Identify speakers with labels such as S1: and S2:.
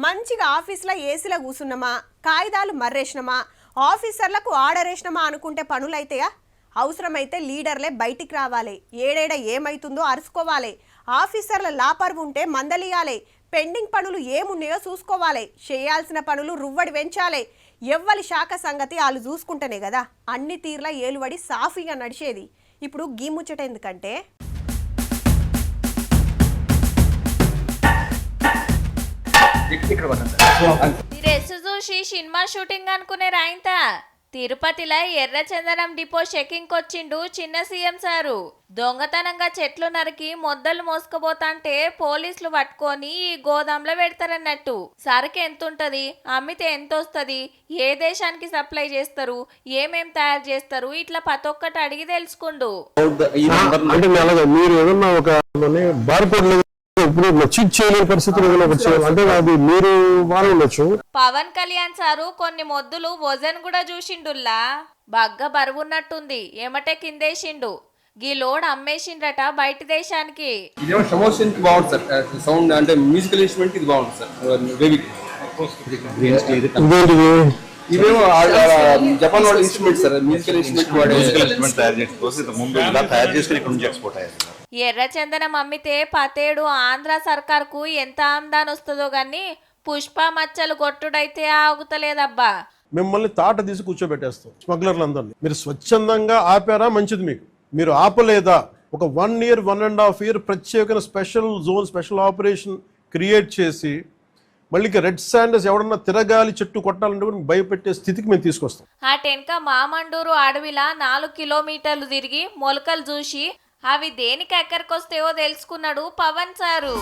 S1: మంచిగా ఆఫీస్లో ఏసీలో కూసున్నామా, కాగితాలు మర్రేసినమా, ఆఫీసర్లకు ఆర్డర్ వేసినమా అనుకుంటే పనులైతాయా? అవసరమైతే లీడర్లే బయటికి రావాలి, ఏడేడ ఏమైతుందో అరుచుకోవాలి, ఆఫీసర్ల లాపర్వు ఉంటే మందలియాలి, పెండింగ్ పనులు ఏమున్నాయో చూసుకోవాలి, చేయాల్సిన పనులు రువ్వడి వెంచాలి. ఎవ్వరి శాఖ సంగతి వాళ్ళు చూసుకుంటేనే కదా అన్ని తీర్ల ఏలువడి సాఫీగా నడిచేది. ఇప్పుడు గీ ముచ్చట ఎందుకంటే
S2: డ్రెస్ చూసి సినిమా షూటింగ్ అనుకునే రాయింత తిరుపతిలో ఎర్రచందనం డిపో చెకింగ్ వచ్చిండు చిన్న సీఎం సారు. దొంగతనంగా చెట్లు నరికి మొద్దలు మోసుకుపోతాంటే పోలీసులు పట్టుకొని ఈ గోదాంలో పెడతారన్నట్టు. సరుకు ఎంతుంటది, అమ్మితే ఎంత వస్తుంది, ఏ దేశానికి సప్లై చేస్తారు, ఏమేం తయారు చేస్తారు, ఇట్లా ప్రతి ఒక్కటి అడిగి తెలుసుకుండు. పవన్ కళ్యాణ్ సారు కొన్ని మొద్దులు వజన్ కూడా చూసిండుల్లా. బగ్గ బరువున్నట్టుంది, ఏమటే కిందేసిండు. గీ లోడ్ అమ్మేసిండ్రట బయట దేశానికి.
S3: సౌండ్ అంటే మ్యూజికల్ ఇన్స్ట్రుమెంట్ ఇది బాగుంది సార్. ఇవేమో జపాన్ వాళ్ళ ఇన్స్ట్రుమెంట్ సార్, మ్యూజికల్ ఇన్స్ట్రుమెంట్
S4: తయారు చేసుకుని ఇక్కడ నుంచి ఎక్స్పోర్ట్ అయ్యారు.
S2: ఎర్రచందనం అమ్మితే పతేడు ఆంధ్ర సర్కార్కు ఎంత ఆమ్దాన్ వస్తుందో గాని పుష్ప మచ్చలు కొట్టుడైతే ఆగుతలేదబ్బా.
S5: మిమ్మల్ని తాట తీసి కూర్చోబెట్టేస్తాం స్మగ్లర్లందరినీ. మీరు స్వచ్ఛందంగా ఆపారా మంచిది, మీరు ఆపలేదా? ఒక 1 year 1.5 year ప్రత్యేకమైన special zone, special operation create చేసి మళ్ళీ రెడ్ శాండర్స్ ఎవడన్నా తిరగాలి చెట్టు కొట్టాలంటే కూడా భయపెట్టే స్థితికి మేము తీసుకొస్తాం.
S2: ఆ టెన్క మామండూరు అడవిలా 4 kilometers తిరిగి మొలకలు చూసి అవి దేనికి ఎక్కడికొస్తాయో తెలుసుకున్నాడు పవన్ సారు.